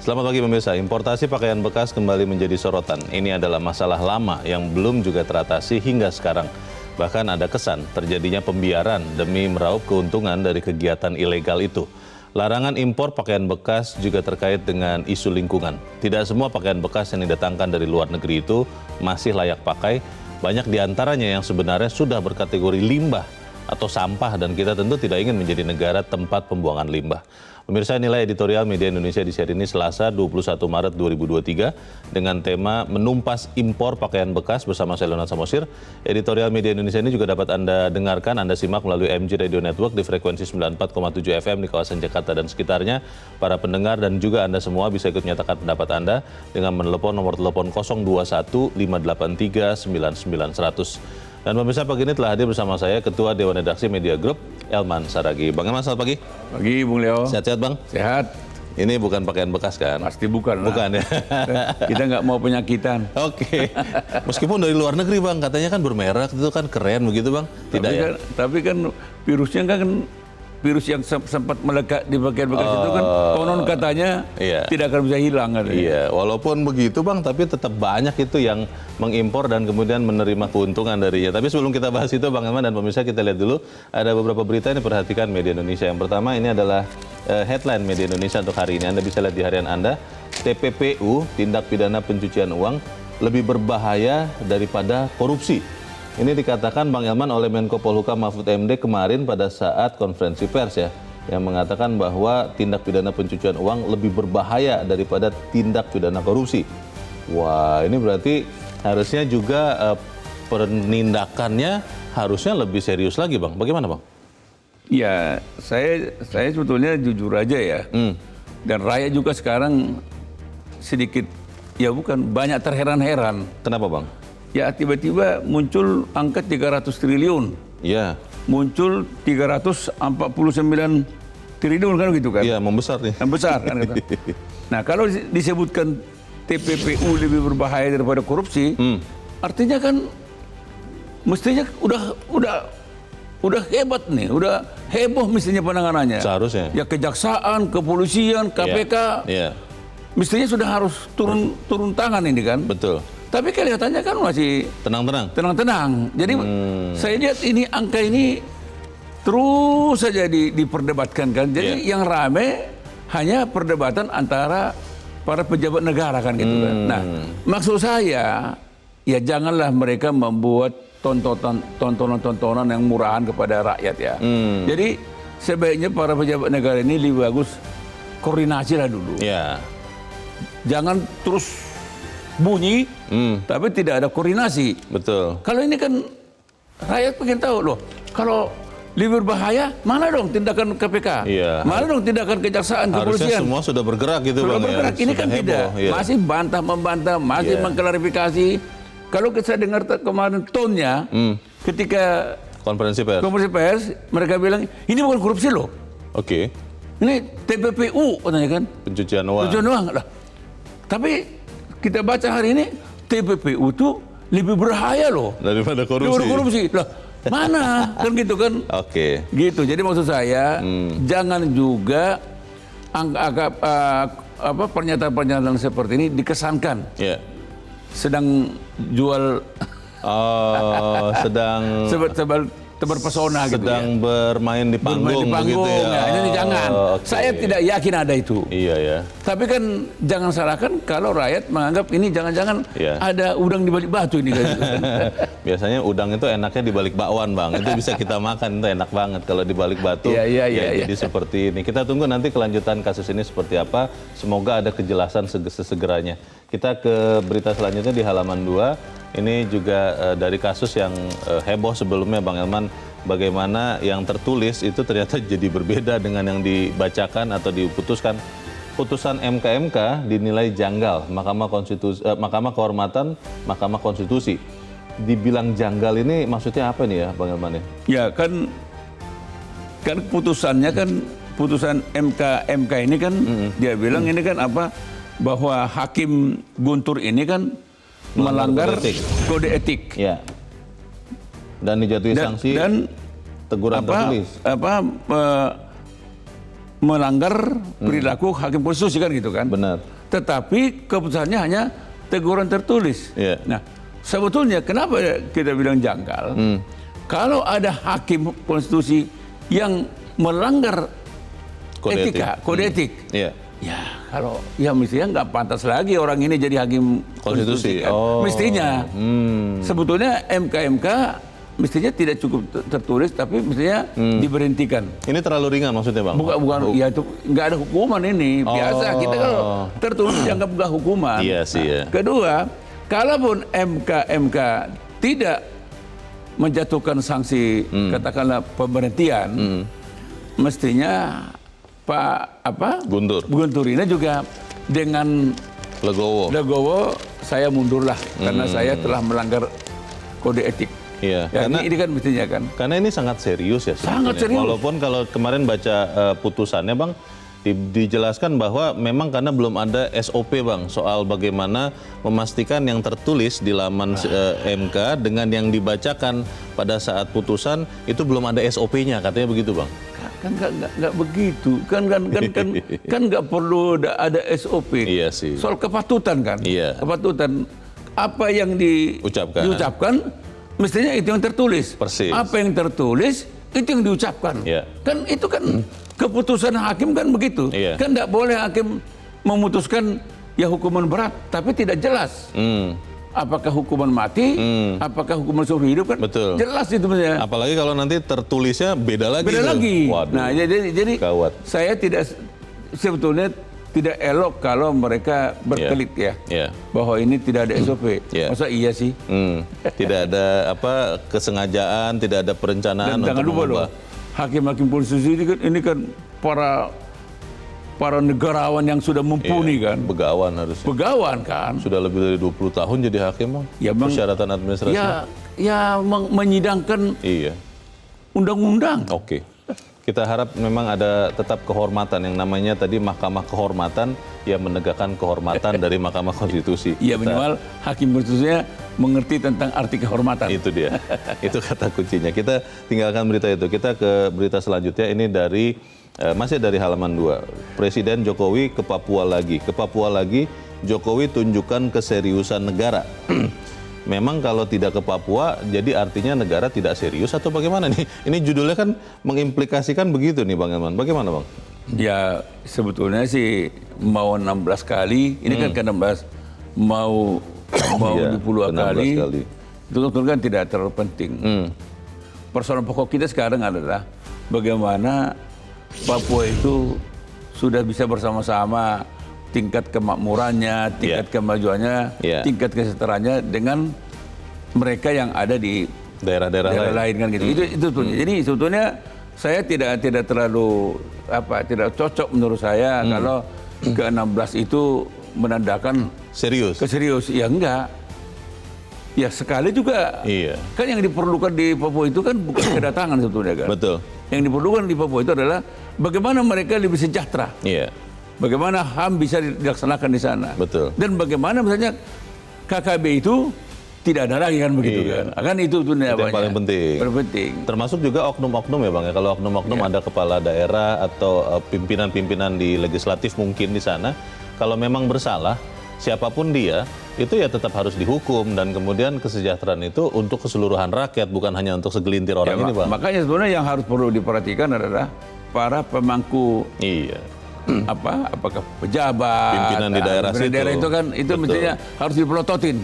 Selamat pagi pemirsa, importasi pakaian bekas kembali menjadi sorotan. Ini adalah masalah lama yang belum juga teratasi hingga sekarang. Bahkan ada kesan terjadinya pembiaran demi meraup keuntungan dari kegiatan ilegal itu. Larangan impor pakaian bekas juga terkait dengan isu lingkungan. Tidak semua pakaian bekas yang didatangkan dari luar negeri itu masih layak pakai. Banyak diantaranya yang sebenarnya sudah berkategori limbah atau sampah dan kita tentu tidak ingin menjadi negara tempat pembuangan limbah. Pemirsa, inilah editorial Media Indonesia di seri ini Selasa 21 Maret 2023 dengan tema menumpas impor pakaian bekas bersama saya Leonard Samosir. Editorial Media Indonesia ini juga dapat Anda dengarkan, Anda simak melalui MG Radio Network di frekuensi 94,7 FM di kawasan Jakarta dan sekitarnya. Para pendengar dan juga Anda semua bisa ikut menyatakan pendapat Anda dengan menelepon nomor telepon 021 583 9900. Dan pemirsa, pagi ini telah hadir bersama saya Ketua Dewan Redaksi Media Group, Elman Saragih. Bang Elman, selamat pagi. Pagi, Bung Leo. Sehat-sehat, Bang? Sehat. Ini bukan pakaian bekas kan? Pasti bukan. Bukan ya? Kita nggak mau penyakitan. Oke. Meskipun dari luar negeri, Bang, katanya kan bermerek, itu kan keren begitu, Bang? Tidak ya? Tapi kan virusnya kan virus yang sempat melekat di pakaian bekas itu kan konon katanya tidak akan bisa hilang. Katanya. Iya, walaupun begitu Bang, tapi tetap banyak itu yang mengimpor dan kemudian menerima keuntungan darinya. Tapi sebelum kita bahas itu Bang Elman dan pemirsa, kita lihat dulu ada beberapa berita yang diperhatikan Media Indonesia. Yang pertama ini adalah headline Media Indonesia untuk hari ini. Anda bisa lihat di harian Anda, TPPU, tindak pidana pencucian uang, lebih berbahaya daripada korupsi. Ini dikatakan Bang Elman oleh Menko Polhukam Mahfud MD kemarin pada saat konferensi pers ya, yang mengatakan bahwa tindak pidana pencucian uang lebih berbahaya daripada tindak pidana korupsi. Wah, ini berarti harusnya juga penindakannya harusnya lebih serius lagi, Bang. Bagaimana, Bang? Ya, saya sebetulnya jujur aja ya. Dan rakyat juga sekarang sedikit, ya bukan, banyak terheran-heran. Kenapa, Bang? Ya tiba-tiba muncul angka 300 triliun. Iya. Muncul 349 triliun kan gitu kan? Iya, membesar nih. Membesar kan gitu. Nah, kalau disebutkan TPPU lebih berbahaya daripada korupsi, artinya kan mestinya udah hebat nih, udah heboh mestinya penanganannya. Seharusnya. Ya kejaksaan, kepolisian, KPK. Iya. Mestinya sudah harus turun tangan ini kan? Betul. Tapi kelihatannya kan masih tenang-tenang. Jadi saya lihat ini angka ini terus saja diperdebatkan kan. Jadi yang rame hanya perdebatan antara para pejabat negara kan gitu kan. Nah, maksud saya ya janganlah mereka membuat tontonan-tontonan yang murahan kepada rakyat ya. Jadi sebaiknya para pejabat negara ini lebih bagus koordinasi lah dulu. Iya. Jangan terus bunyi, tapi tidak ada koordinasi. Betul. Kalau ini kan rakyat pengen tahu loh, kalau lebih berbahaya, mana dong tindakan KPK? Iya. Mana dong tindakan kejaksaan, kepolisian? Harusnya semua sudah bergerak gitu, sudah Bang. bergerak. Ya. Ini kan heboh, tidak, masih bantah-membantah, masih mengklarifikasi. Kalau saya dengar kemarin tone-nya, ketika konferensi pers, mereka bilang, ini bukan korupsi loh. Oke. Ini TPPU, katanya kan. Pencucian uang. Pencucian uang. Lah. Tapi kita baca hari ini TPPU itu lebih berbahaya loh daripada korupsi. Daripada korupsi. Lah, mana? Kan gitu kan? Oke. Gitu. Jadi maksud saya jangan juga pernyataan-pernyataan seperti ini dikesankan. Iya. Sedang jual sedang terpesona gitu ya. Sedang bermain di panggung, begitu ya. Nah, ini jangan. Okay. Saya tidak yakin ada itu. Iya ya. Tapi kan jangan salahkan kalau rakyat menganggap ini jangan-jangan ada udang di balik batu ini. Biasanya udang itu enaknya di balik bakwan, Bang. Itu bisa kita makan, itu enak banget. Kalau di balik batu, jadi seperti ini. Kita tunggu nanti kelanjutan kasus ini seperti apa. Semoga ada kejelasan sesegeranya. Kita ke berita selanjutnya di halaman 2. Ini juga dari kasus yang heboh sebelumnya, Bang Elman. Bagaimana yang tertulis itu ternyata jadi berbeda dengan yang dibacakan atau diputuskan. Putusan MK dinilai janggal. Mahkamah Kehormatan Mahkamah Konstitusi. Dibilang janggal ini maksudnya apa nih ya, Bang Elman? Ya kan putusannya kan putusan MK ini kan dia bilang ini kan apa, bahwa Hakim Guntur ini kan melanggar kode etik. Ya. Dan dijatuhi sanksi dan teguran tertulis. Melanggar perilaku hakim konstitusi kan gitu kan. Benar. tetapi keputusannya hanya teguran tertulis. Iya. Nah, sebetulnya kenapa kita bilang janggal? Kalau ada hakim konstitusi yang melanggar kode etik, Iya. ya kalau ya mestinya nggak pantas lagi orang ini jadi hakim konstitusi. Kan? Mestinya. Sebetulnya MK mestinya tidak cukup tertulis, tapi mestinya diberhentikan. Ini terlalu ringan maksudnya, Bang? Bukan, ya itu nggak ada hukuman ini. Biasa kita kalau tertulis dianggap nggak hukuman. Iya sih ya. Kedua, kalaupun MK tidak menjatuhkan sanksi katakanlah pemberhentian, mestinya Pak Guntur ini juga dengan legowo saya mundurlah karena saya telah melanggar kode etik. Iya, ya, karena ini kan mestinya kan. Karena ini sangat serius ya. Sangat serius. Walaupun kalau kemarin baca putusannya, Bang, dijelaskan bahwa memang karena belum ada SOP, Bang, soal bagaimana memastikan yang tertulis di laman MK dengan yang dibacakan pada saat putusan itu belum ada SOP-nya, katanya begitu, Bang. Kan nggak begitu, kan nggak perlu ada SOP. Iya sih. Soal kepatutan kan. Iya. Kepatutan apa yang diucapkan mestinya itu yang tertulis. Persis. Apa yang tertulis itu yang diucapkan. Iya. Kan itu kan keputusan hakim kan begitu. Iya. Kan tidak boleh hakim memutuskan ya hukuman berat tapi tidak jelas. Apakah hukuman mati, apakah hukuman seumur hidup kan? Betul. Jelas itu maksudnya. Apalagi kalau nanti tertulisnya beda lagi. Waduh. Nah, jadi gawat. Saya sebetulnya tidak elok kalau mereka berkelit ya. Bahwa ini tidak ada SOP. Masa iya sih? Tidak ada kesengajaan, tidak ada perencanaan. Dan jangan lupa loh, hakim-hakim konstitusi ini kan para negarawan yang sudah mumpuni kan. Begawan harusnya. Begawan kan. Sudah lebih dari 20 tahun jadi hakim, Bang. Ya, persyaratan administrasi. Ya menyidangkan undang-undang. Oke. Kita harap memang ada tetap kehormatan yang namanya tadi Mahkamah Kehormatan yang menegakkan kehormatan dari Mahkamah Konstitusi. Iya, minimal hakim konstitusinya mengerti tentang arti kehormatan. Itu dia. Itu kata kuncinya. Kita tinggalkan berita itu. Kita ke berita selanjutnya. Ini masih dari halaman 2. Presiden Jokowi ke Papua lagi. Ke Papua lagi, Jokowi tunjukkan keseriusan negara. Memang kalau tidak ke Papua, jadi artinya negara tidak serius atau bagaimana nih? Ini judulnya kan mengimplikasikan begitu nih, Bang Elman. Bagaimana, Bang? Ya sebetulnya sih mau 16 kali, ini kan ke-16, mau 20 kali, itu kan tidak terlalu penting. Persoalan pokok kita sekarang adalah bagaimana Papua itu sudah bisa bersama-sama tingkat kemakmurannya, tingkat kemajuannya, tingkat kesejahteraannya dengan mereka yang ada di daerah lain kan gitu. Itu jadi sebetulnya saya tidak terlalu tidak cocok menurut saya kalau ke-16 itu menandakan keserius. Ya enggak. Ya sekali juga. Iya. Kan yang diperlukan di Papua itu kan bukan kedatangan sebetulnya kan. Betul. Yang diperlukan di Papua itu adalah bagaimana mereka lebih sejahtera. Iya. Bagaimana HAM bisa dilaksanakan di sana. Betul. Dan bagaimana misalnya KKB itu tidak ada lagi kan begitu kan. Kan itu yang paling penting. Termasuk juga oknum-oknum ya, Bang ya. Kalau oknum-oknum ada kepala daerah atau pimpinan-pimpinan di legislatif mungkin di sana, kalau memang bersalah, siapapun dia, itu ya tetap harus dihukum dan kemudian kesejahteraan itu untuk keseluruhan rakyat, bukan hanya untuk segelintir orang ini, Bang. Makanya sebenarnya yang harus perlu diperhatikan adalah para pemangku apakah pejabat, pimpinan di daerah situ. Daerah itu kan itu mestinya harus dipelototin.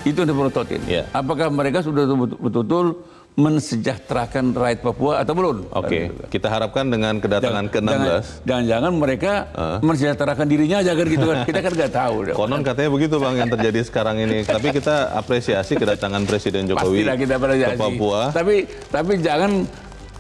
Itu dipelototin. Apakah mereka sudah betul-betul mensejahterakan rakyat Papua atau belum? Oke. Kita harapkan dengan kedatangan ke-16. Jangan mereka mensejahterakan dirinya aja kan gitu kan. Kita kan nggak tahu. Konon katanya begitu, Bang, yang terjadi sekarang ini. Tapi kita apresiasi kedatangan Presiden Jokowi ke Papua. Tapi jangan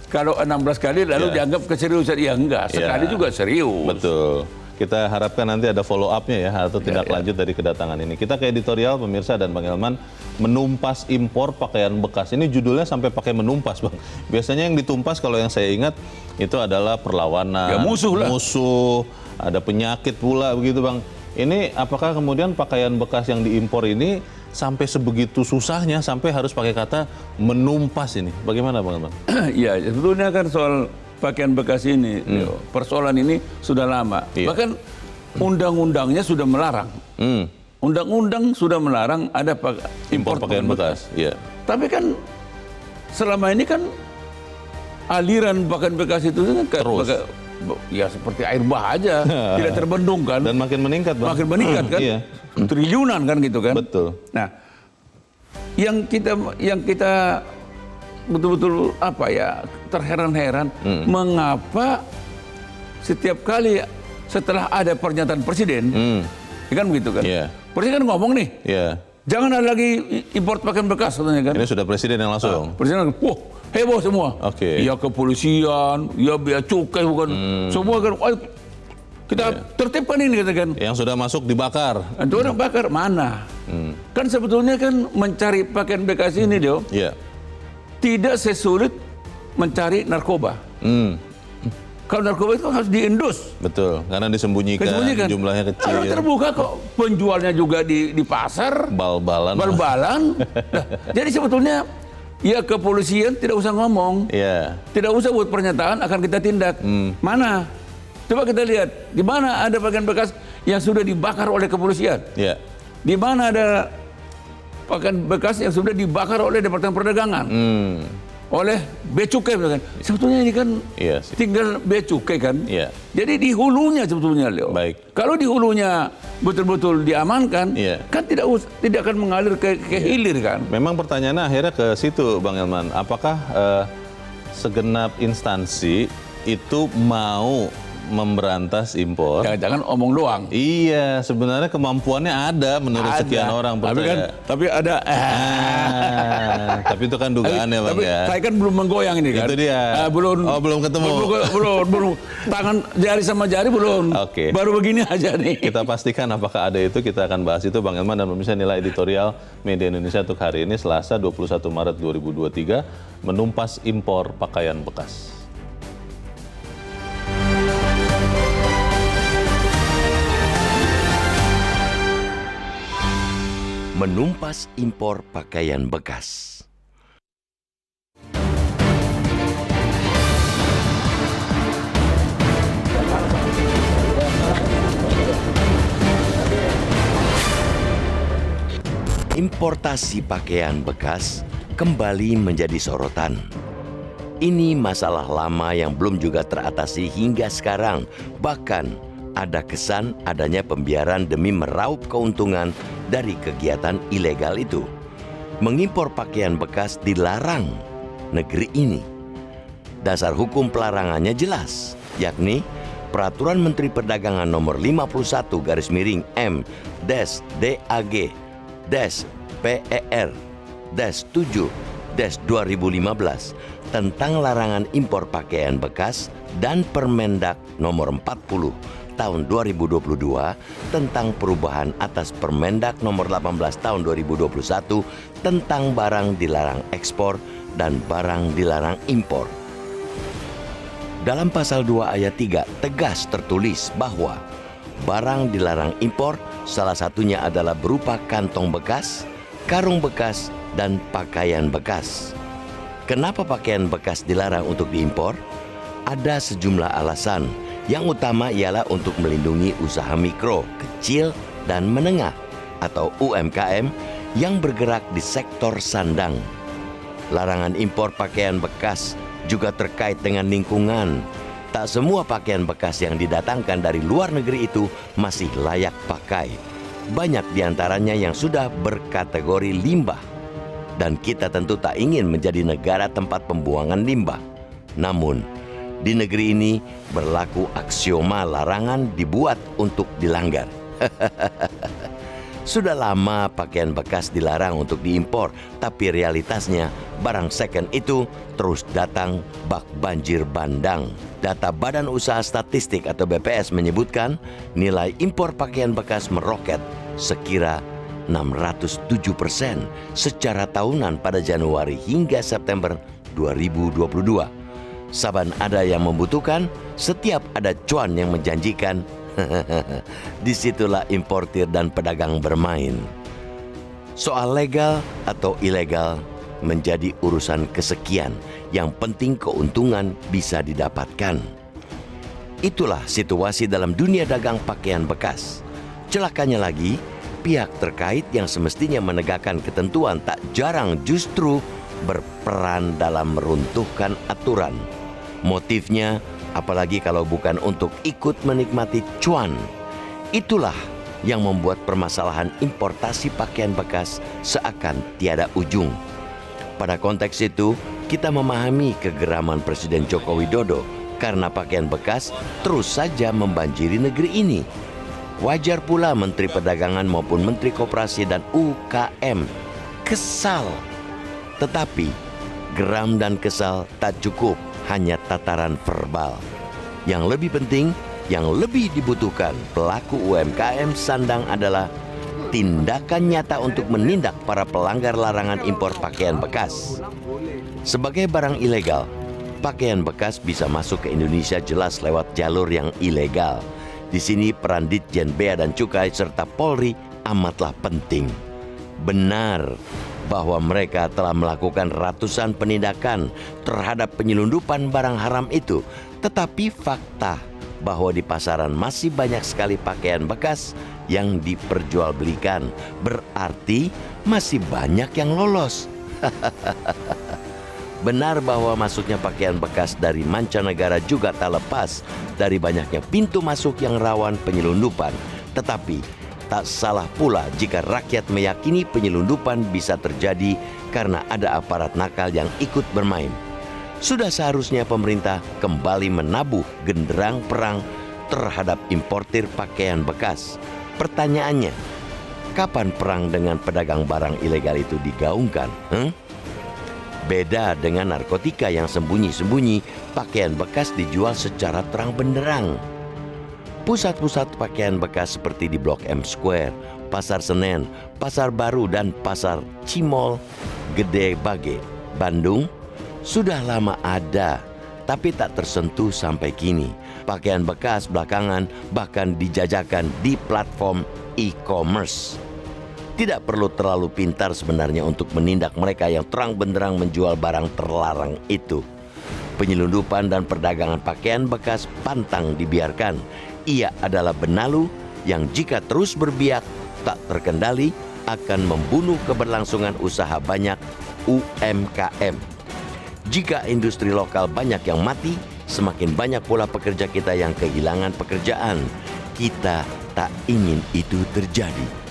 kalau 16 kali lalu dianggap keseriusan. Ya enggak, sekali juga serius. Betul. Kita harapkan nanti ada follow up-nya ya, atau tindak lanjut dari kedatangan ini. Kita ke editorial, pemirsa dan Bang Elman, menumpas impor pakaian bekas. Ini judulnya sampai pakai menumpas, Bang. Biasanya yang ditumpas kalau yang saya ingat itu adalah perlawanan, musuh, ada penyakit pula begitu, Bang. Ini apakah kemudian pakaian bekas yang diimpor ini sampai sebegitu susahnya sampai harus pakai kata menumpas ini? Bagaimana, Bang? Ya, sebetulnya kan soal pakaian bekas ini, persoalan ini sudah lama. Bahkan undang-undangnya sudah melarang. Undang-undang sudah melarang ada Impor pakaian bekas. Iya. Tapi kan selama ini kan aliran pakaian bekas itu kan Terus. ya seperti air bah aja, tidak terbendung kan. Dan makin meningkat, Bang. Makin meningkat kan. Iya. Triliunan kan gitu kan. Betul. Nah, yang kita betul-betul apa ya terheran-heran mengapa setiap kali setelah ada pernyataan presiden, ya kan begitu kan? Iya. Presiden kan ngomong nih, Iya. jangan ada lagi import pakaian bekas katanya kan. Ini sudah presiden yang langsung. Presiden, wah heboh semua. Oke. Ya kepolisian, ya bea cukai bukan, semua kan. Wah, kita tertibkan ini katakan. Yang sudah masuk dibakar. Itu orang bakar mana? Kan sebetulnya kan mencari pakaian bekas ini Dio, Iya. tidak sesulit mencari narkoba. Kalau narkoba itu harus diendus. Betul, karena disembunyikan, jumlahnya kecil. Kalau terbuka kok penjualnya juga di pasar, Bal-balan. bal-balan. Nah, jadi sebetulnya ya kepolisian tidak usah ngomong, Iya. tidak usah buat pernyataan akan kita tindak. Mana? Coba kita lihat di mana ada pakaian bekas yang sudah dibakar oleh kepolisian. Iya. Di mana ada pakaian bekas yang sudah dibakar oleh Departemen Perdagangan, oleh bea cukai misalkan. Sebetulnya ini kan Iya sih. tinggal bea cukai kan. Iya. Jadi di hulunya sebetulnya, Leo. Baik. Kalau di hulunya betul-betul diamankan, Iya. kan tidak akan mengalir ke hilir kan. Memang pertanyaannya akhirnya ke situ, Bang Elman. Apakah segenap instansi itu mau memberantas impor? Jangan-jangan omong doang. Iya, sebenarnya kemampuannya ada menurut sekian orang percaya. Tapi ada. Tapi itu kan dugaan ya, Bang Tapi ya. saya kan belum menggoyang ini kan. Itu dia. Belum ketemu. Belum. Tangan jari sama jari belum. Oke. Baru begini aja nih. Kita pastikan apakah ada itu, kita akan bahas itu Bang Elman dan pemirsa. Nilai editorial Media Indonesia untuk hari ini Selasa 21 Maret 2023, menumpas impor pakaian bekas. Menumpas impor pakaian bekas. Importasi pakaian bekas kembali menjadi sorotan. Ini masalah lama yang belum juga teratasi hingga sekarang. Bahkan ada kesan adanya pembiaran demi meraup keuntungan dari kegiatan ilegal itu. Mengimpor pakaian bekas dilarang negeri ini. Dasar hukum pelarangannya jelas, yakni Peraturan Menteri Perdagangan Nomor 51-MDAG-PER-7-2015 tentang larangan impor pakaian bekas dan Permendak Nomor 40 Tahun 2022 tentang perubahan atas Permendak Nomor 18 Tahun 2021 tentang barang dilarang ekspor dan barang dilarang impor. Dalam pasal 2 ayat 3 tegas tertulis bahwa barang dilarang impor salah satunya adalah berupa kantong bekas, karung bekas, dan pakaian bekas. Kenapa pakaian bekas dilarang untuk diimpor? Ada sejumlah alasan. Yang utama ialah untuk melindungi usaha mikro, kecil, dan menengah atau UMKM yang bergerak di sektor sandang. Larangan impor pakaian bekas juga terkait dengan lingkungan. Tak semua pakaian bekas yang didatangkan dari luar negeri itu masih layak pakai. Banyak diantaranya yang sudah berkategori limbah. Dan kita tentu tak ingin menjadi negara tempat pembuangan limbah. Namun, di negeri ini berlaku aksioma larangan dibuat untuk dilanggar. Sudah lama pakaian bekas dilarang untuk diimpor, tapi realitasnya barang second itu terus datang bak banjir bandang. Data Badan Usaha Statistik atau BPS menyebutkan nilai impor pakaian bekas meroket sekira 607% secara tahunan pada Januari hingga September 2022. Saban ada yang membutuhkan, setiap ada cuan yang menjanjikan. Disitulah importir dan pedagang bermain. Soal legal atau ilegal menjadi urusan kesekian. Yang penting keuntungan bisa didapatkan. Itulah situasi dalam dunia dagang pakaian bekas. Celakanya lagi, pihak terkait yang semestinya menegakkan ketentuan tak jarang justru berperan dalam meruntuhkan aturan. Motifnya, apalagi kalau bukan untuk ikut menikmati cuan. Itulah yang membuat permasalahan importasi pakaian bekas seakan tiada ujung. Pada konteks itu, kita memahami kegeraman Presiden Joko Widodo karena pakaian bekas terus saja membanjiri negeri ini. Wajar pula Menteri Perdagangan maupun Menteri Koperasi dan UKM kesal. Tetapi geram dan kesal tak cukup hanya tataran verbal. Yang lebih penting, yang lebih dibutuhkan pelaku UMKM sandang adalah tindakan nyata untuk menindak para pelanggar larangan impor pakaian bekas. Sebagai barang ilegal, pakaian bekas bisa masuk ke Indonesia jelas lewat jalur yang ilegal. Di sini peran Ditjen Bea dan Cukai serta Polri amatlah penting. Benar bahwa mereka telah melakukan ratusan penindakan terhadap penyelundupan barang haram itu. Tetapi fakta bahwa di pasaran masih banyak sekali pakaian bekas yang diperjualbelikan, berarti masih banyak yang lolos. Benar bahwa masuknya pakaian bekas dari mancanegara juga tak lepas dari banyaknya pintu masuk yang rawan penyelundupan. Tetapi tak salah pula jika rakyat meyakini penyelundupan bisa terjadi karena ada aparat nakal yang ikut bermain. Sudah seharusnya pemerintah kembali menabuh genderang perang terhadap importir pakaian bekas. Pertanyaannya, kapan perang dengan pedagang barang ilegal itu digaungkan? Beda dengan narkotika yang sembunyi-sembunyi, pakaian bekas dijual secara terang benderang. Pusat-pusat pakaian bekas seperti di Blok M Square, Pasar Senen, Pasar Baru, dan Pasar Cimol, Gede Bage, Bandung, sudah lama ada, tapi tak tersentuh sampai kini. Pakaian bekas belakangan bahkan dijajakan di platform e-commerce. Tidak perlu terlalu pintar sebenarnya untuk menindak mereka yang terang benderang menjual barang terlarang itu. Penyelundupan dan perdagangan pakaian bekas pantang dibiarkan. Ia adalah benalu yang jika terus berbiak tak terkendali akan membunuh keberlangsungan usaha banyak UMKM. Jika industri lokal banyak yang mati, semakin banyak pula pekerja kita yang kehilangan pekerjaan. Kita tak ingin itu terjadi.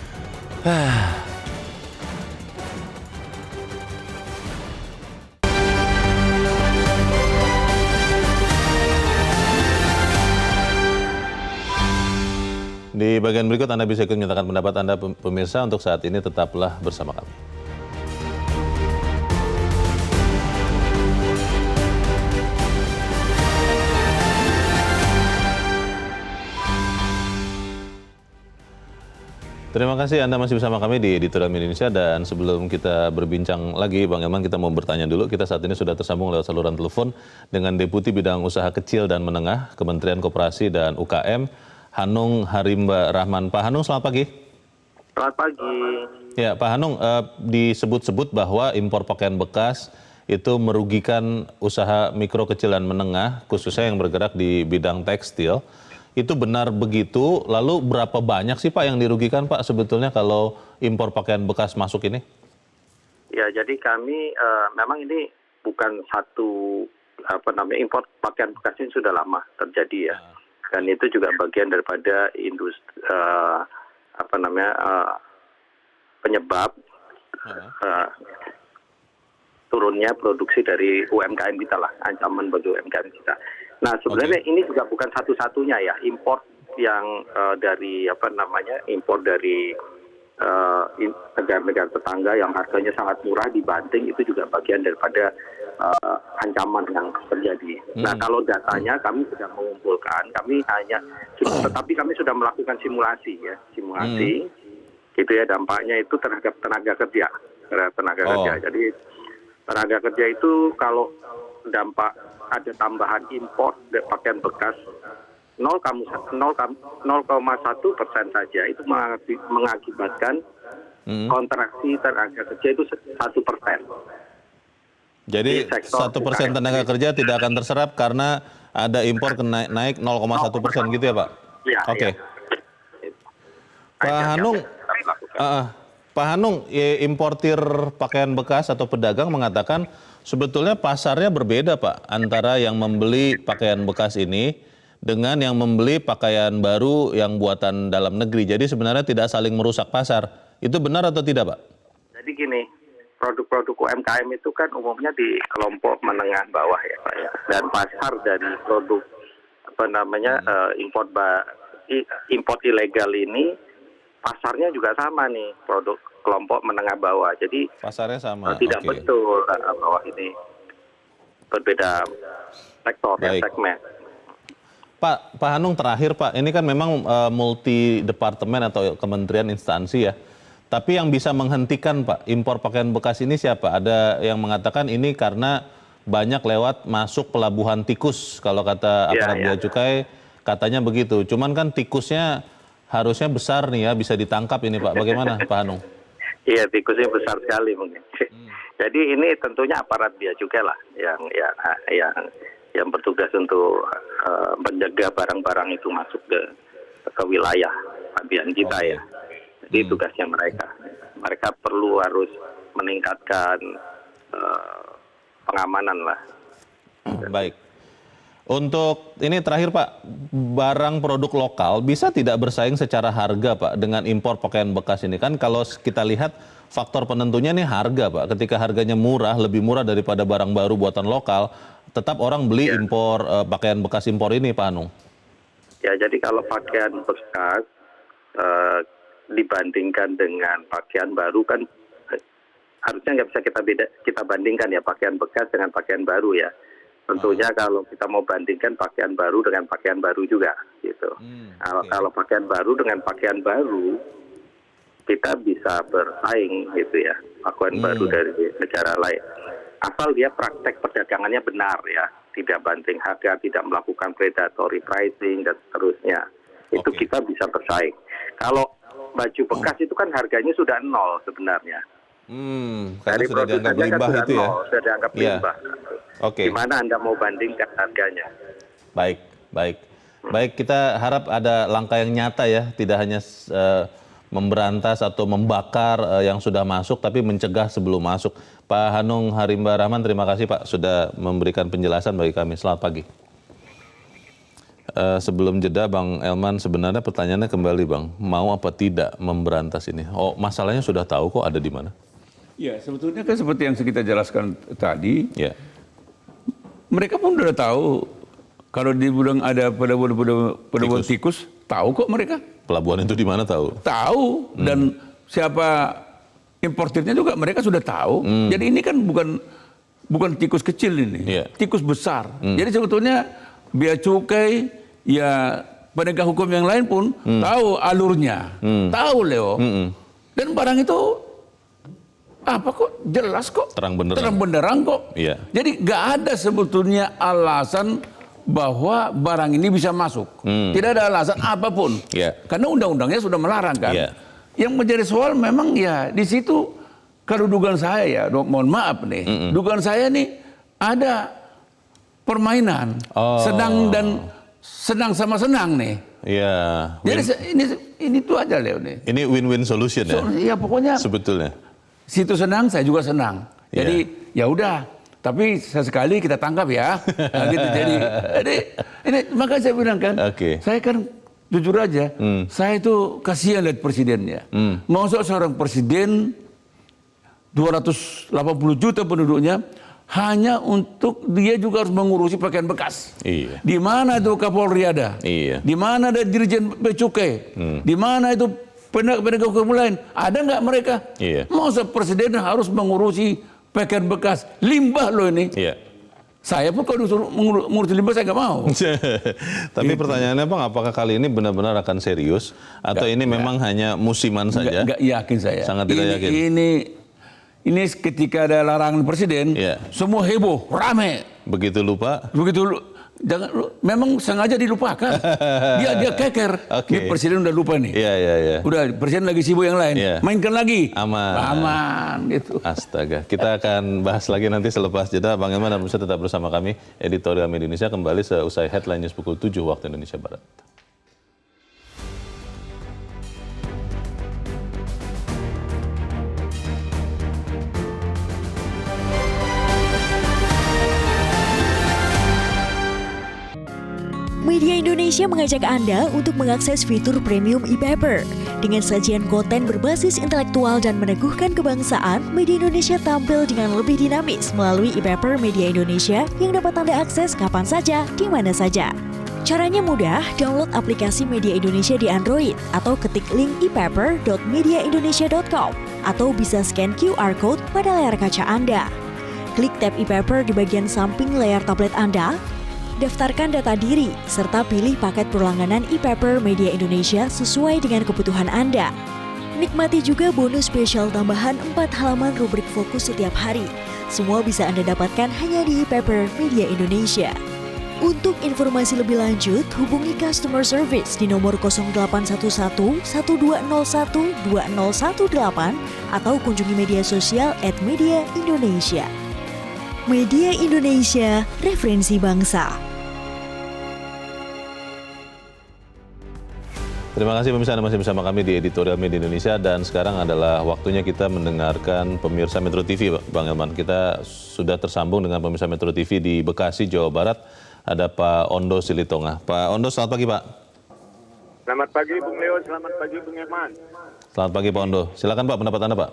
Di bagian berikut Anda bisa ikut menyatakan pendapat Anda pemirsa. Untuk saat ini tetaplah bersama kami. Terima kasih Anda masih bersama kami di Editorial Indonesia, dan sebelum kita berbincang lagi Bang Elman, kita mau bertanya dulu. Kita saat ini sudah tersambung lewat saluran telepon dengan Deputi Bidang Usaha Kecil dan Menengah Kementerian Koperasi dan UKM, Hanung Harimba Rahman. Pak Hanung, selamat pagi. Selamat pagi. Ya, Pak Hanung, disebut-sebut bahwa impor pakaian bekas itu merugikan usaha mikro, kecil, dan menengah, khususnya yang bergerak di bidang tekstil. Itu benar begitu? Lalu berapa banyak sih Pak yang dirugikan Pak sebetulnya kalau impor pakaian bekas masuk ini? Ya, jadi kami memang ini bukan satu impor pakaian bekas ini sudah lama terjadi ya. Dan itu juga bagian daripada industri penyebab turunnya produksi dari UMKM kita lah, ancaman bagi UMKM kita. Nah, sebenarnya ini juga bukan satu-satunya ya, impor yang impor dari negara-negara tetangga yang harganya sangat murah dibanting, itu juga bagian daripada ancaman yang terjadi. Nah, kalau datanya kami sudah mengumpulkan, tetapi kami sudah melakukan simulasi ya, gitu ya, dampaknya itu terhadap tenaga kerja. Jadi tenaga kerja itu kalau dampak ada tambahan impor pakaian bekas 0,1% saja itu mengakibatkan kontraksi tenaga kerja itu 1%. Jadi 1% tenaga kerja tidak akan terserap karena ada impor naik 0,1% gitu ya Pak? Iya. Oke. Iya. Pak Hanung, Pak Hanung, importir pakaian bekas atau pedagang mengatakan sebetulnya pasarnya berbeda Pak antara yang membeli pakaian bekas ini dengan yang membeli pakaian baru yang buatan dalam negeri. Jadi sebenarnya tidak saling merusak pasar. Itu benar atau tidak Pak? Jadi gini, produk-produk UMKM itu kan umumnya di kelompok menengah bawah ya Pak ya. Dan pasar dari produk import ilegal ini pasarnya juga sama nih, produk kelompok menengah bawah. Jadi pasarnya sama. tidak betul bahwa ini berbeda sektor ya, segmen. Pak Hanung, terakhir Pak, ini kan memang multi departemen atau kementerian instansi ya. Tapi yang bisa menghentikan Pak impor pakaian bekas ini siapa? Ada yang mengatakan ini karena banyak lewat masuk pelabuhan tikus, kalau kata aparat bea cukai katanya begitu. Cuman kan tikusnya harusnya besar nih ya, bisa ditangkap ini Pak. Bagaimana Pak Hanung? Iya, tikusnya besar sekali mungkin. Jadi ini tentunya aparat bea cukai lah yang bertugas untuk menjaga barang-barang itu masuk ke wilayah pabean kita ya. Jadi tugasnya mereka. Mereka harus meningkatkan pengamanan lah. Baik. Untuk ini terakhir Pak, barang produk lokal bisa tidak bersaing secara harga Pak dengan impor pakaian bekas ini? Kan kalau kita lihat faktor penentunya nih harga Pak. Ketika harganya murah, lebih murah daripada barang baru buatan lokal, tetap orang beli impor pakaian bekas impor ini Pak Hanung. Ya, jadi kalau pakaian bekas dibandingkan dengan pakaian baru kan harusnya nggak bisa kita bandingkan ya pakaian bekas dengan pakaian baru ya. Tentunya kalau kita mau bandingkan pakaian baru dengan pakaian baru juga gitu. Kalau pakaian baru dengan pakaian baru kita bisa bersaing gitu ya, pakaian baru dari negara lain. Asal dia praktek perdagangannya benar ya, tidak banting harga, tidak melakukan predatory pricing dan seterusnya. Itu kita bisa bersaing. Kalau baju bekas itu kan harganya sudah nol sebenarnya. Karena sudah dianggap limbah kan itu ya? Sudah dianggap limbah. Gimana Anda mau bandingkan harganya? Baik. Baik, kita harap ada langkah yang nyata ya, tidak hanya memberantas atau membakar yang sudah masuk, tapi mencegah sebelum masuk. Pak Hanung Harimba Rahman, terima kasih Pak sudah memberikan penjelasan bagi kami. Selamat pagi. Sebelum jeda Bang Elman, sebenarnya pertanyaannya kembali Bang, mau apa tidak memberantas ini? Oh, masalahnya sudah tahu kok ada di mana? Ya, sebetulnya kan seperti yang kita jelaskan tadi, Ya. Mereka pun sudah tahu kalau di Budang ada pelabuhan tikus, tahu kok mereka. Pelabuhan itu di mana tahu? Tahu, dan siapa importirnya juga mereka sudah tahu. Jadi ini kan bukan tikus kecil ini, tikus besar. Jadi sebetulnya bea cukai, ya penegak hukum yang lain pun tahu alurnya, tahu Leo. Dan barang itu apa kok jelas kok, terang benderang kok. Iya. Jadi nggak ada sebetulnya alasan bahwa barang ini bisa masuk. Tidak ada alasan apapun. Karena undang-undangnya sudah melarang kan. Yang menjadi soal memang ya di situ, kalau dugaan saya ya, mohon maaf nih, dugaan saya nih ada permainan, senang sama senang nih. Iya. Jadi ini tuh aja Leo nih. Ini win-win solution ya. Ya pokoknya. Sebetulnya. Situ senang, saya juga senang. Jadi ya udah. Tapi sesekali kita tangkap ya. Nah, gitu. Jadi ini makanya saya bilang kan. Saya kan jujur aja. Saya itu kasihan lihat presidennya. Maksud seorang presiden 280 juta penduduknya, hanya untuk dia juga harus mengurusi pakaian bekas. Di mana itu Kapolri ada? Di mana ada Dirjen Bea Cukai? Di mana itu penegak hukum lain? Ada nggak mereka? Masa presiden harus mengurusi pakaian bekas? Limbah loh ini. Saya pun kalau disuruh mengurusi limbah saya nggak mau. Tapi pertanyaannya Bang, apakah kali ini benar-benar akan serius? Atau ini memang hanya musiman saja? Nggak yakin saya. Sangat tidak yakin. Ini ketika ada larangan presiden, semua heboh, rame. Begitu lupa? memang sengaja dilupakan. Dia keker. Ini presiden udah lupa nih. Iya. Udah presiden lagi sibuk yang lain. Mainkan lagi. Aman gitu. Astaga. Kita akan bahas lagi nanti selepas jeda. Bang Elman dan pemirsa tetap bersama kami. Editorial Media Indonesia kembali seusai headline news pukul 7 waktu Indonesia Barat. Media Indonesia mengajak Anda untuk mengakses fitur premium e-paper. Dengan sajian konten berbasis intelektual dan meneguhkan kebangsaan, Media Indonesia tampil dengan lebih dinamis melalui e-paper Media Indonesia yang dapat Anda akses kapan saja, di mana saja. Caranya mudah, download aplikasi Media Indonesia di Android atau ketik link e-paper.mediaindonesia.com atau bisa scan QR Code pada layar kaca Anda. Klik tab e-paper di bagian samping layar tablet Anda, daftarkan data diri, serta pilih paket berlangganan e-paper Media Indonesia sesuai dengan kebutuhan Anda. Nikmati juga bonus spesial tambahan 4 halaman rubrik fokus setiap hari. Semua bisa Anda dapatkan hanya di e-paper Media Indonesia. Untuk informasi lebih lanjut, hubungi customer service di nomor 0811 1201 2018 atau kunjungi media sosial @mediaindonesia. Media Indonesia, referensi bangsa. Terima kasih pemirsa, Anda masih bersama kami di Editorial Media Indonesia dan sekarang adalah waktunya kita mendengarkan pemirsa Metro TV, Bang Elman. Kita sudah tersambung dengan pemirsa Metro TV di Bekasi, Jawa Barat. Ada Pak Ondo Silitonga. Pak Ondo, selamat pagi Pak. Selamat pagi Bung Leo, selamat pagi Bung Elman. Selamat pagi Pak Ondo. Silakan Pak, pendapat Anda Pak.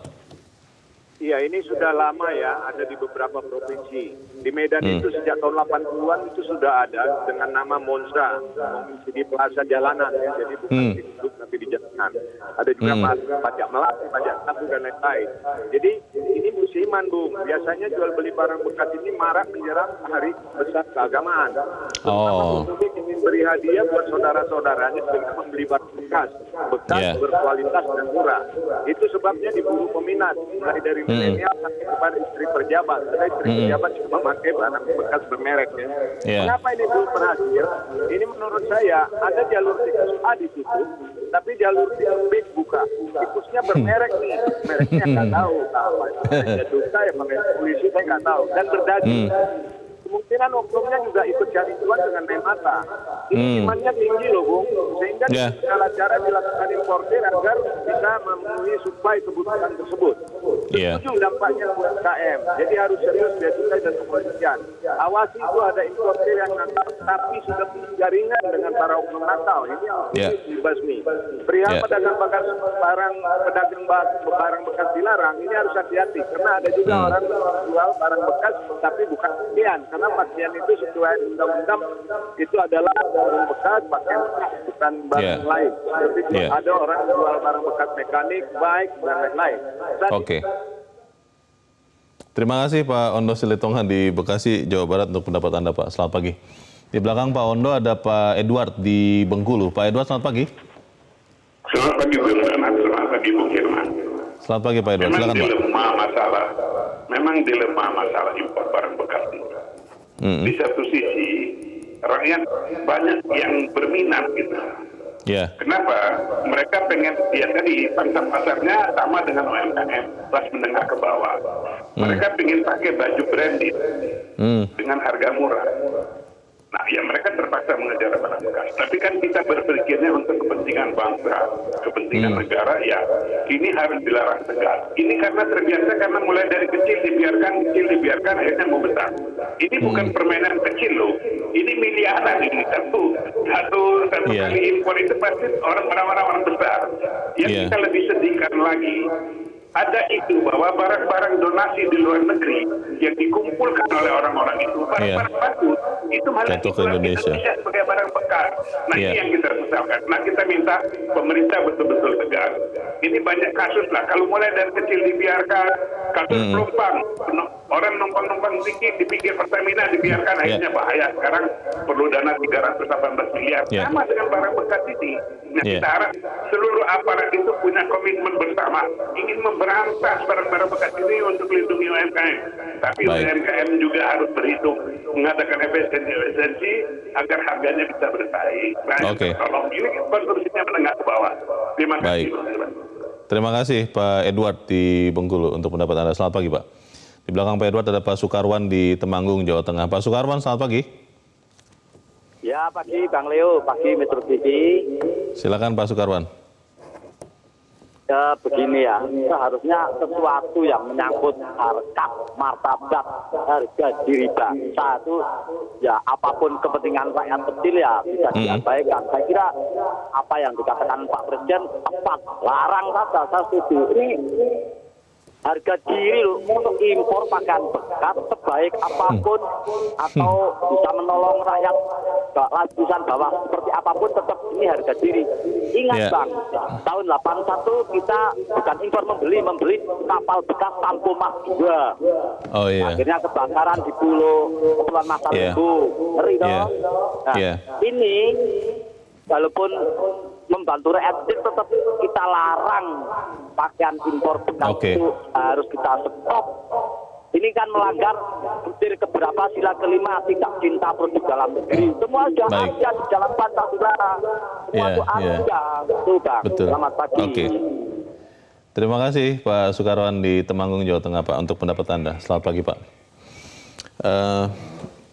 Iya, ini sudah lama ya, ada di beberapa provinsi. Di Medan itu sejak tahun 80-an itu sudah ada dengan nama Monza, di plaza jalanan ya, jadi bukan di duduk tapi di jalanan. Ada juga pajak melati, pajak tabu dan lain-lain. Jadi ini musiman Bung, biasanya jual beli barang bekas ini marak menjelang hari besar keagamaan. Pemudik ingin beri hadiah buat saudara-saudaranya dengan membeli barang bekas berkualitas dan murah. Itu sebabnya diburu peminat, mulai dari milenial sampai kepada istri pejabat. Karena istri pejabat juga memakai barang bekas bermerek ya. Mengapa ini belum berhasil? Ini menurut saya ada jalur tikus A ditutup, tapi jalur tikus B buka. Tikusnya bermerek nih, mereknya nggak tahu apa. Ya duka ya pakai polisi saya nggak tahu dan berdaging. Kemungkinan oknumnya juga ikut cari cuan dengan main mata. Ini demandnya tinggi loh Bung, sehingga segala cara dilakukan importer agar bisa memenuhi suplai kebutuhan tersebut. Setuju dampaknya UMKM, jadi harus serius bea cukai dan kepolisian. Awasi itu ada importer yang nakal, tapi sudah jaringan dengan para oknum nakal. Ini yang dibasmi. Perihal pedagang bekas barang bekas dilarang, ini harus hati-hati karena ada juga orang jual barang bekas tapi bukan pakaian. Karena pakaian itu sesuai undang-undang itu adalah barang bekas, pakaian bekas, bukan barang lain. Seperti ada orang jual barang bekas mekanik, bike, dan lain-lain. Oke. Terima kasih Pak Ondo Silitonga di Bekasi, Jawa Barat untuk pendapat Anda Pak. Selamat pagi. Di belakang Pak Ondo ada Pak Edward di Bengkulu. Pak Edward, selamat pagi. Selamat pagi Bung Herman, selamat pagi Bung Herman. Selamat pagi Pak Edward, silakan Pak. Memang dilema masalah impor barang bekas. Di satu sisi rakyat banyak yang berminat gitu. Kenapa? Mereka pengen tadi pangsa pasarnya sama dengan UMKM, kelas menengah ke bawah. Mereka pengen pakai baju branded dengan harga murah. Nah, ya mereka terpaksa mengejar barang bekas. Tapi kan kita berpikirnya untuk kepentingan bangsa, kepentingan negara, ya ini harus dilarang tegas. Ini karena terbiasa, karena mulai dari kecil dibiarkan, akhirnya mau besar. Ini bukan permainan kecil loh. Ini miliaran ini satu kali impor itu pasti orang besar. Yang kita lebih sedihkan lagi, ada itu bahwa barang-barang donasi di luar negeri yang dikumpulkan oleh orang-orang itu, barang-barang bagus, itu malah jatuh ke Indonesia sebagai barang bekas. Nah ini yang kita sesalkan. Nah kita minta pemerintah betul-betul tegas. Ini banyak kasus lah, kalau mulai dari kecil dibiarkan, kasus pelumpang, Orang numpang-numpang dikit dipikir Pertamina dibiarkan, akhirnya bahaya. Sekarang perlu dana 318 miliar. Sama dengan barang bekas ini. Nah, kita harap seluruh aparat itu punya komitmen bersama ingin memberantas barang-barang bekas ini untuk melindungi UMKM. Tapi UMKM juga harus berhitung mengadakan efisiensi agar harganya bisa bersaing. Tolong ini konsumsinya menengah ke bawah. Terima kasih. Terima kasih Pak Edward di Bengkulu untuk pendapat Anda. Selamat pagi Pak. Di belakang Pak Edward ada Pak Sukarwan di Temanggung, Jawa Tengah. Pak Sukarwan, selamat pagi. Ya, pagi Bang Leo, pagi Metro TV. Silakan Pak Sukarwan. Ya, begini ya, seharusnya sesuatu yang menyangkut harkat, martabat, harga diri bangsa itu, ya apapun kepentingan rakyat kecil ya bisa diabaikan. Saya kira apa yang dikatakan Pak Presiden tepat, larang saja, saya setuju. Ini harga diri loh, untuk impor pakaian bekas sebaik apapun atau bisa menolong rakyat lapisan bawah seperti apapun, tetap ini harga diri. Ingat Bang, tahun 81 kita bukan impor membeli kapal bekas Tankomas 2. Akhirnya kebakaran di Kepulauan Masalimbu, ngeri dong. Nah, ini walaupun membantu rakyat tetap kita larang pakaian impor bekas itu harus kita stop. Ini kan melanggar butir keberapa sila kelima, tidak cinta produk dalam negeri. Semua sudah ada di dalam Pancasila. Semua itu ada. Itu Bang. Selamat pagi. Terima kasih Pak Sukarwan di Temanggung, Jawa Tengah Pak untuk pendapat Anda. Selamat pagi Pak.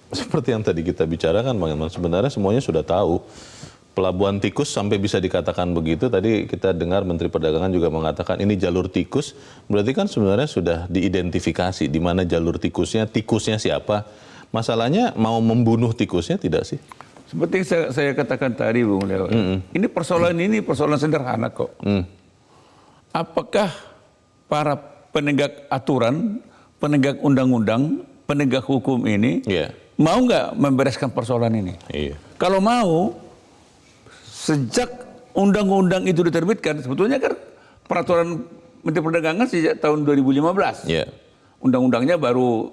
Seperti yang tadi kita bicarakan Bang Iman, sebenarnya semuanya sudah tahu. Pelabuhan tikus sampai bisa dikatakan begitu. Tadi kita dengar Menteri Perdagangan juga mengatakan ini jalur tikus. Berarti kan sebenarnya sudah diidentifikasi di mana jalur tikusnya siapa. Masalahnya mau membunuh tikusnya tidak sih? Seperti saya katakan tadi Bung Leo. Ini persoalan sederhana kok. Apakah para penegak aturan, penegak undang-undang, penegak hukum ini mau nggak membereskan persoalan ini? Kalau mau, sejak undang-undang itu diterbitkan, sebetulnya kan peraturan Menteri Perdagangan sejak tahun 2015. Undang-undangnya baru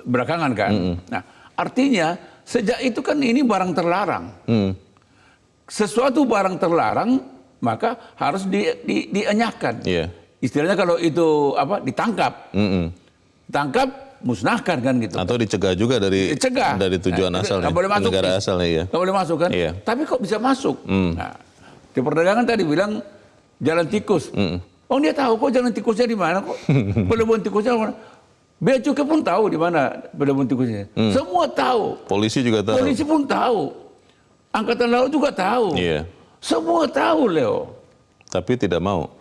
belakangan kan. Nah, artinya sejak itu kan ini barang terlarang. Sesuatu barang terlarang maka harus dienyahkan. Istilahnya kalau itu ditangkap. Tangkap, musnahkan kan gitu. Atau dicegah juga dari tujuan asalnya, negara asalnya. Nggak boleh masuk kan? Tapi kok bisa masuk? Nah, di Perdagangan tadi bilang jalan tikus. Oh dia tahu kok jalan tikusnya di mana kok? Pelabuhan tikusnya mana? Bea Cukai pun tahu di mana pelabuhan tikusnya. Semua tahu. Polisi juga tahu. Polisi pun tahu. Angkatan Laut juga tahu. Semua tahu Leo. Tapi tidak mau.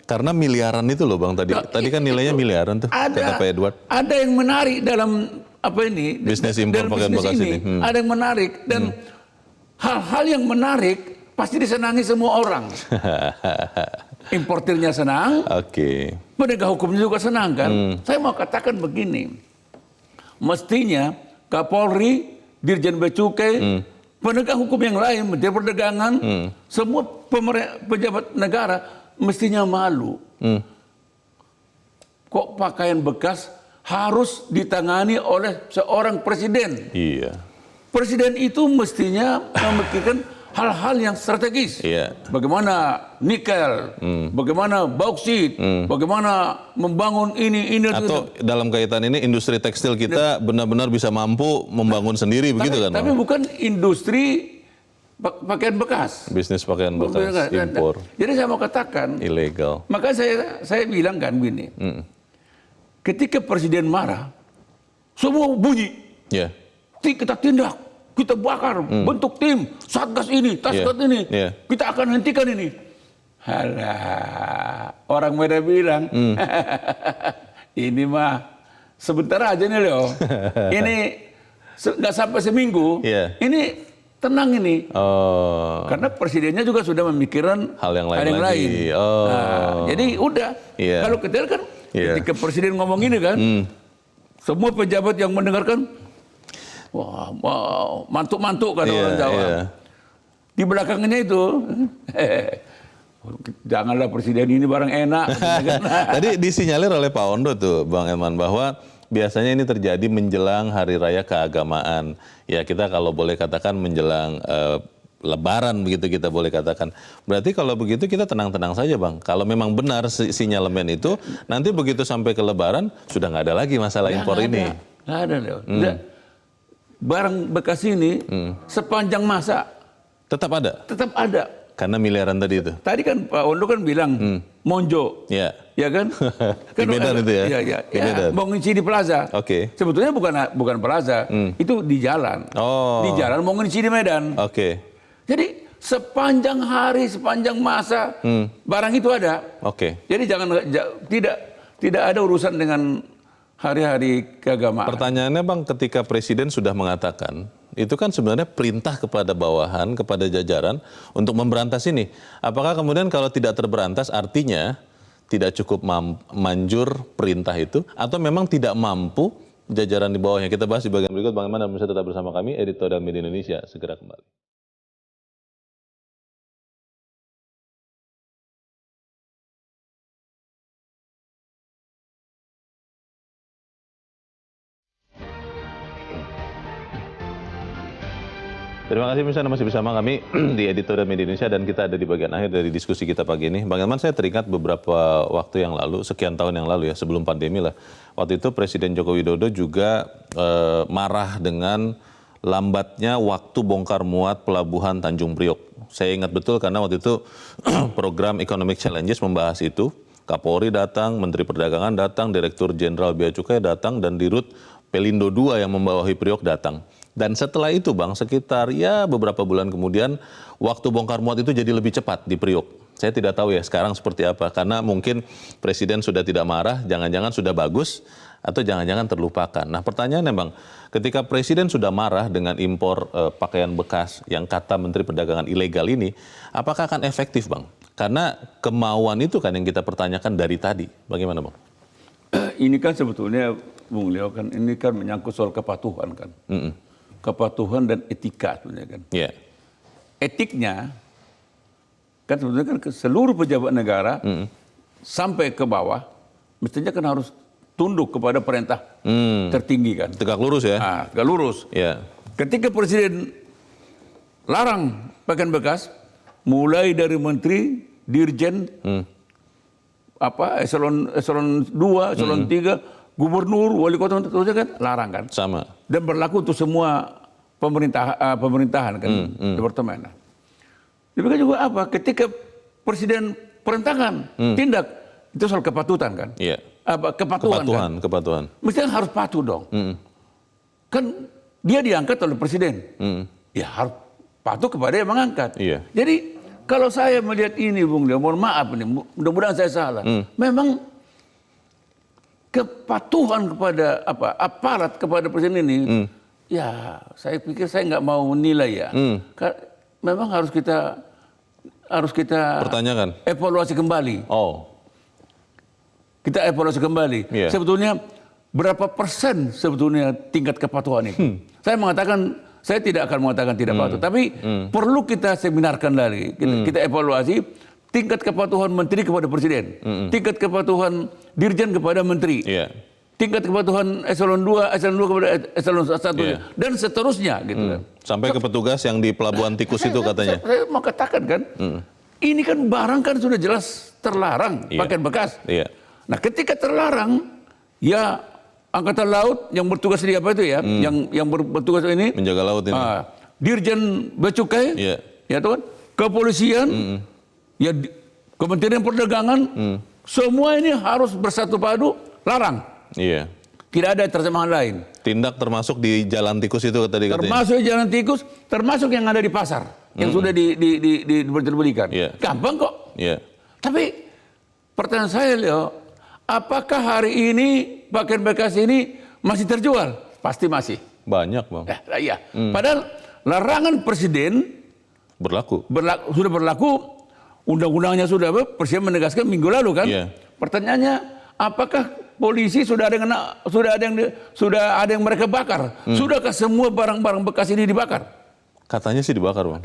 Karena miliaran itu loh Bang tadi. Tadi kan nilainya miliaran tuh kata Pak Edward. Ada yang menarik dalam bisnis impor pakaian bekas ini. Ada yang menarik dan hal-hal yang menarik pasti disenangi semua orang. Importirnya senang. Penegak hukumnya juga senang kan. Saya mau katakan begini. Mestinya Kapolri, Dirjen Bea Cukai, penegak hukum yang lain, Menteri Perdagangan, semua pejabat negara mestinya malu. Kok pakaian bekas harus ditangani oleh seorang presiden? Presiden itu mestinya memikirkan hal-hal yang strategis. Bagaimana nikel, bagaimana bauksit, bagaimana membangun ini. Atau dalam kaitan ini industri tekstil kita benar-benar bisa mampu membangun sendiri begitu kan? Tapi bukan industri pakaian bekas. Bisnis pakaian bekas, impor. Jadi saya mau katakan ilegal. Maka saya bilang kan begini. Ketika presiden marah, semua bunyi. Kita tindak, kita bakar, bentuk tim, satgas ini, tasgas ini. Kita akan hentikan ini. Halah, orang Medan bilang, ini mah sebentar aja nih Leo. Ini nggak sampai seminggu. Ini tenang ini. Karena presidennya juga sudah memikirkan hal yang lain. Nah, jadi udah. Kalau kita kan ketika presiden ngomong ini kan, semua pejabat yang mendengarkan, wah, mantuk-mantuk kata orang Jawa. Di belakangnya itu, janganlah presiden ini barang enak. Tadi disinyalir oleh Pak Ondo tuh, Bang Eman, bahwa biasanya ini terjadi menjelang hari raya keagamaan. Ya kita kalau boleh katakan menjelang Lebaran begitu kita boleh katakan. Berarti kalau begitu kita tenang-tenang saja, Bang. Kalau memang benar sinyalemen itu, nanti begitu sampai ke Lebaran sudah nggak ada lagi masalah impor ini. Nggak ada, Leo. Barang bekas ini sepanjang masa tetap ada. Tetap ada. Karena miliaran tadi itu. Tadi kan Pak Ondo kan bilang Monjo, ya kan? Di Medan itu ya? Iya. Monginci di Plaza. Oke. Sebetulnya bukan Plaza, itu di jalan. Oh. Di jalan Monginci di Medan. Oke. Jadi sepanjang hari, sepanjang masa barang itu ada. Oke. Jadi tidak ada urusan dengan hari-hari keagamaan. Pertanyaannya, Bang, ketika Presiden sudah mengatakan, itu kan sebenarnya perintah kepada bawahan, kepada jajaran untuk memberantas ini. Apakah kemudian kalau tidak terberantas artinya tidak cukup manjur perintah itu, atau memang tidak mampu jajaran di bawahnya? Kita bahas di bagian berikut. Bagaimana bisa tetap bersama kami, Editorial Media Indonesia, segera kembali. Terima kasih pemirsa, masih bersama kami di Editorial Media Indonesia dan kita ada di bagian akhir dari diskusi kita pagi ini. Bang Elman, saya teringat beberapa waktu yang lalu, sekian tahun yang lalu ya, sebelum pandemi lah. Waktu itu Presiden Joko Widodo juga marah dengan lambatnya waktu bongkar muat pelabuhan Tanjung Priok. Saya ingat betul karena waktu itu program Economic Challenges membahas itu. Kapolri datang, Menteri Perdagangan datang, Direktur Jenderal Bea Cukai datang, dan Dirut Pelindo II yang membawahi Priok datang. Dan setelah itu, Bang, sekitar ya beberapa bulan kemudian, waktu bongkar muat itu jadi lebih cepat di Priok. Saya tidak tahu ya sekarang seperti apa, karena mungkin Presiden sudah tidak marah, jangan-jangan sudah bagus, atau jangan-jangan terlupakan. Nah pertanyaannya, Bang, ketika Presiden sudah marah dengan impor pakaian bekas yang kata Menteri Perdagangan ilegal ini, apakah akan efektif, Bang? Karena kemauan itu kan yang kita pertanyakan dari tadi. Bagaimana, Bang? Ini kan sebetulnya, Bung Leo, kan ini kan menyangkut soal kepatuhan kan. Kepatuhan dan etika sebenarnya kan. Yeah. Etiknya kan sebenarnya kan ke seluruh pejabat negara sampai ke bawah mestinya kan harus tunduk kepada perintah tertinggi kan. Tegak lurus ya. Tegak lurus. Yeah. Ketika Presiden larang pakaian bekas, mulai dari menteri, dirjen, eselon 2, eselon 3, gubernur, wali kota, terusnya kan larang kan. Sama. Dan berlaku untuk semua pemerintahan kan, departemen. Demikian juga apa? Ketika Presiden perintahkan, tindak, itu soal kepatuhan kan. Iya. Kepatuhan. Mestinya harus patuh dong. Kan dia diangkat oleh Presiden. Ya harus patuh kepada yang mengangkat. Iya. Jadi kalau saya melihat ini, Bung Leo, mohon maaf ini, mudah-mudahan saya salah. Memang kepatuhan kepada aparat kepada Presiden ini, ya saya pikir saya nggak mau menilai ya. Memang harus kita pertanyakan, evaluasi kembali. Kita evaluasi kembali. Yeah. Sebetulnya berapa persen sebetulnya tingkat kepatuhan itu? Saya tidak akan mengatakan tidak patuh, tapi perlu kita seminarkan lagi. Kita evaluasi tingkat kepatuhan menteri kepada presiden, tingkat kepatuhan dirjen kepada menteri, tingkat kepatuhan eselon 2 kepada eselon 1, dan seterusnya gitu kan. Sampai ke petugas yang di pelabuhan tikus itu katanya. Saya mau katakan kan, ini kan barang kan sudah jelas terlarang, pakaian bekas. Nah ketika terlarang, ya Angkatan Laut yang bertugas di apa itu ya, yang bertugas ini menjaga laut ini, Dirjen Bea Cukai, ya tuh kan, kepolisian, ya Kementerian Perdagangan, semua ini harus bersatu padu, larang. Iya. Tidak ada terjemahan lain. Tindak termasuk di jalan tikus itu tadi katanya. Termasuk di jalan tikus, termasuk yang ada di pasar, yang sudah diperjualbelikan. Gampang kok. Tapi pertanyaan saya, Leo, apakah hari ini pakaian bekas ini masih terjual? Pasti masih. Banyak, Bang. Iya. Padahal larangan Presiden sudah berlaku, undang-undangnya sudah, Presiden menegaskan minggu lalu kan. Pertanyaannya, apakah polisi sudah ada yang mereka bakar? Sudahkah semua barang-barang bekas ini dibakar? Katanya sih dibakar, Bang.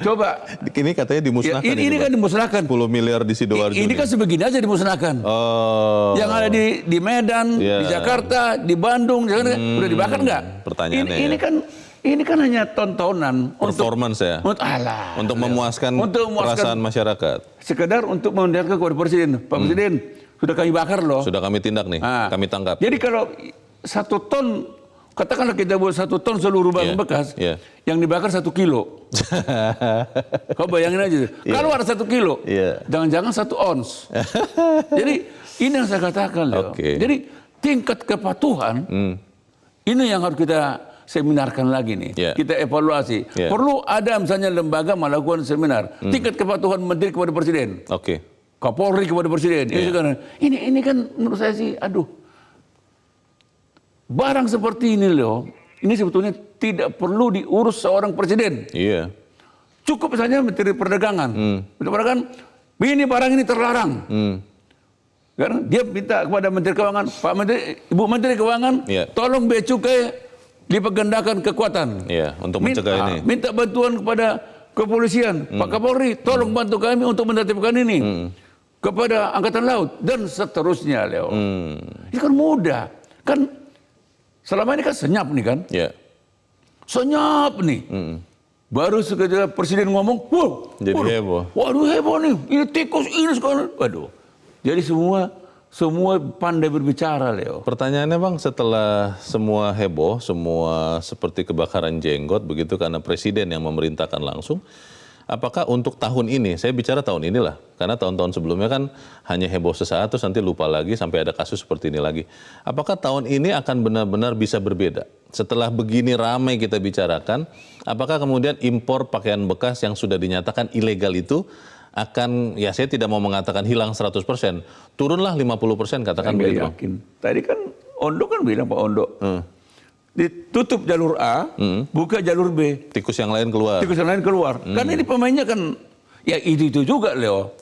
Coba. Ini katanya dimusnahkan. Ya, ini kan dimusnahkan. 10 miliar di Sidoarjo. Ini kan sebegini aja dimusnahkan. Oh. Yang ada di Medan, di Jakarta, di Bandung, udah dibakar nggak? Pertanyaannya ini kan hanya tontonan. Performance untuk memuaskan perasaan masyarakat. Sekedar untuk mendengarkan kepada Presiden. Pak Presiden, sudah kami bakar loh. Sudah kami tindak nih, kami tangkap. Jadi kalau 1 ton, katakanlah kita buat 1 ton seluruh barang bekas, yang dibakar 1 kilo. Kau bayangin aja. Kalau ada 1 kilo, jangan-jangan 1 ons. Jadi ini yang saya katakan loh. Jadi tingkat kepatuhan, ini yang harus kita seminarkan lagi nih. Kita evaluasi. Perlu ada misalnya lembaga melakukan seminar. Tingkat kepatuhan Menteri kepada Presiden. Kapolri kepada Presiden. Ini kan menurut saya sih, aduh. Barang seperti ini loh, ini sebetulnya tidak perlu diurus seorang presiden. Cukup misalnya Menteri Perdagangan. Menteri Perdagangan, ini barang ini terlarang. Karena dia minta kepada Menteri Keuangan, Pak Menteri, Ibu Menteri Keuangan, tolong bea cukai dipergandakan kekuatan. Untuk mencegah ini. Minta bantuan kepada kepolisian, Pak Kapolri, tolong bantu kami untuk menertibkan ini. Kepada Angkatan Laut dan seterusnya, Leo. Ini kan mudah. Kan selama ini kan senyap nih kan. Senyap nih. Baru seketika Presiden ngomong, jadi heboh. Waduh heboh nih, ini tikus ini sekarang. Waduh. Jadi semua pandai berbicara, Leo. Pertanyaannya Bang, setelah semua heboh, semua seperti kebakaran jenggot begitu karena Presiden yang memerintahkan langsung, apakah untuk tahun ini, saya bicara tahun inilah, karena tahun-tahun sebelumnya kan hanya heboh sesaat terus nanti lupa lagi sampai ada kasus seperti ini lagi. Apakah tahun ini akan benar-benar bisa berbeda? Setelah begini ramai kita bicarakan, apakah kemudian impor pakaian bekas yang sudah dinyatakan ilegal itu akan, ya saya tidak mau mengatakan hilang 100%, turunlah 50% katakan begitu. Yakin. Tadi kan Ondo kan bilang Pak Ondo, ditutup jalur A, buka jalur B. Tikus yang lain keluar. Karena ini pemainnya kan, ya itu juga Leo.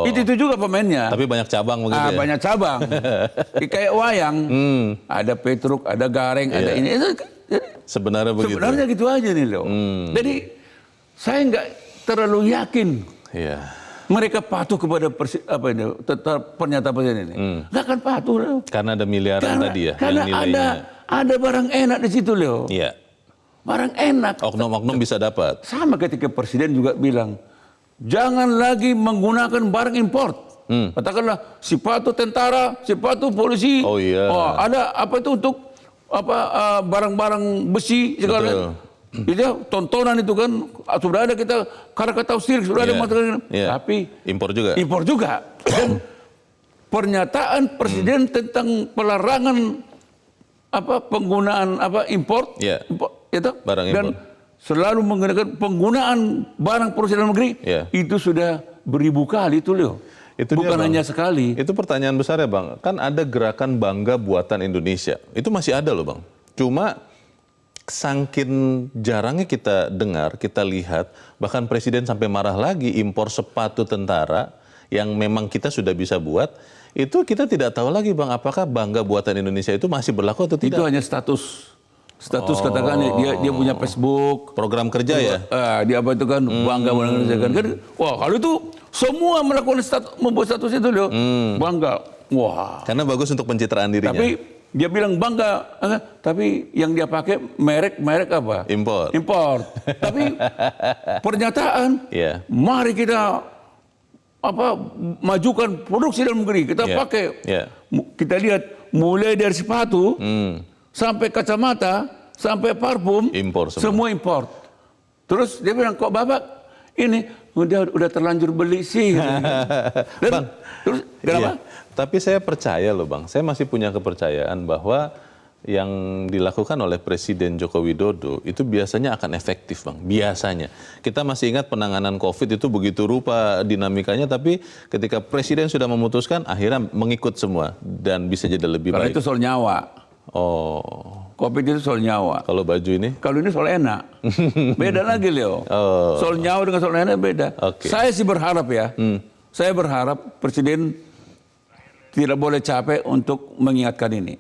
Itu juga pemainnya. Tapi banyak cabang begitu ya? Banyak cabang. Kayak wayang, ada Petruk, ada Gareng, ada ini. Sebenarnya begitu. Sebenarnya gitu aja nih Leo. Jadi saya nggak terlalu yakin. Mereka patuh kepada pernyataan Presiden ini. Nggak akan patuh, Leo. Karena ada miliaran tadi ya, karena yang nilainya. Ada barang enak di situ, Leo. Barang enak. Oknum-oknum bisa dapat. Sama ketika Presiden juga bilang, jangan lagi menggunakan barang import. Katakanlah sepatu tentara, sepatu polisi. Ada apa itu untuk barang-barang besi segala. Jadi tontonan itu kan sudah ada kita Krakatau Steel sudah ada material, tapi impor juga. Dan pernyataan Presiden tentang pelarangan penggunaan impor, itu barang dan impor. Selalu menggunakan penggunaan barang produksi dalam negeri, itu sudah beribu kali itu, Leo. Itu bukan dia, hanya sekali. Itu pertanyaan besar ya Bang. Kan ada gerakan bangga buatan Indonesia. Itu masih ada loh Bang. Cuma sangkin jarangnya kita dengar, kita lihat, bahkan Presiden sampai marah lagi impor sepatu tentara yang memang kita sudah bisa buat, itu kita tidak tahu lagi Bang, apakah bangga buatan Indonesia itu masih berlaku atau tidak? Itu hanya status katakan dia punya Facebook, program kerja ya. Dia apa itu kan bangga Indonesia kan. Wah, kalau itu semua melakukan membuat status itu loh. Bangga. Wah. Karena bagus untuk pencitraan dirinya. Tapi dia bilang bangga, tapi yang dia pakai merek apa? Import. Tapi pernyataan, mari kita majukan produksi dalam negeri. Kita pakai. Kita lihat mulai dari sepatu sampai kacamata sampai parfum, semua import. Terus dia bilang kok Bapak ini udah terlanjur beli sih. Bang, terus kenapa? Tapi saya percaya loh Bang, saya masih punya kepercayaan bahwa yang dilakukan oleh Presiden Joko Widodo itu biasanya akan efektif Bang, biasanya. Kita masih ingat penanganan COVID itu begitu rupa dinamikanya, tapi ketika Presiden sudah memutuskan akhirnya mengikut semua dan bisa jadi lebih baik. Kalau itu soal nyawa. COVID itu soal nyawa. Kalau baju ini? Kalau ini soal enak. Beda lagi Leo. Soal nyawa dengan soal enak beda. Saya sih berharap ya, saya berharap Presiden tidak boleh capek untuk mengingatkan ini.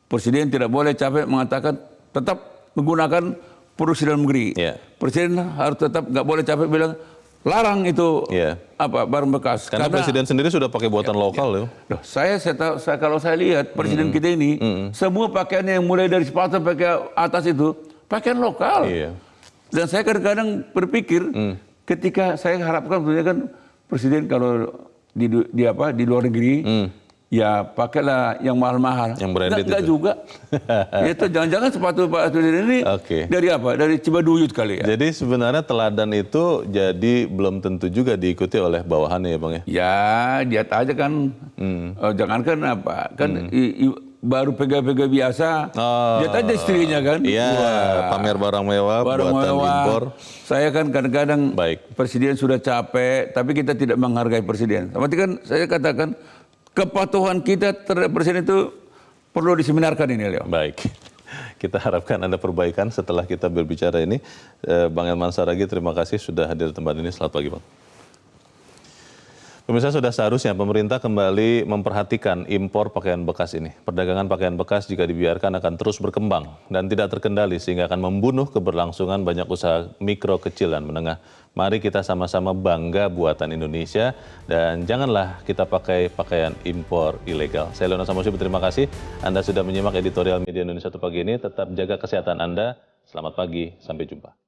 Presiden tidak boleh capek mengatakan tetap menggunakan produksi dalam negeri. Presiden harus tetap nggak boleh capek bilang larang itu barang bekas. Karena Presiden sendiri sudah pakai buatan lokal loh. Kalau saya lihat Presiden kita ini semua pakaiannya yang mulai dari sepatu sampai atas itu pakaian lokal. Dan saya kadang-kadang berpikir ketika saya harapkan sebenarnya kan Presiden kalau di luar negeri ya pakailah yang mahal-mahal. Yang branded Enggak itu. juga. Itu jangan-jangan sepatu Pak Presiden ini dari apa? Dari Cibaduyut kali ya. Jadi sebenarnya teladan itu jadi belum tentu juga diikuti oleh bawahannya ya Bang ya? Ya, lihat aja kan. Jangankan apa, kan baru pega-pega biasa. Lihat aja istrinya kan. Iya, pamer barang mewah, buatan impor. Saya kan kadang-kadang Presiden sudah capek, tapi kita tidak menghargai Presiden. Berarti kan saya katakan kepatuhan kita terhadap Presiden itu perlu diseminarkan ini, Leo. Baik. Kita harapkan ada perbaikan setelah kita berbicara ini. Bang Elman Saragih, terima kasih sudah hadir di tempat ini. Selamat pagi, Bang. Pemirsa, sudah seharusnya pemerintah kembali memperhatikan impor pakaian bekas ini. Perdagangan pakaian bekas jika dibiarkan akan terus berkembang dan tidak terkendali sehingga akan membunuh keberlangsungan banyak usaha mikro, kecil, dan menengah. Mari kita sama-sama bangga buatan Indonesia dan janganlah kita pakai pakaian impor ilegal. Saya Leona Samosir, terima kasih Anda sudah menyimak editorial Media Indonesia pagi ini. Tetap jaga kesehatan Anda. Selamat pagi, sampai jumpa.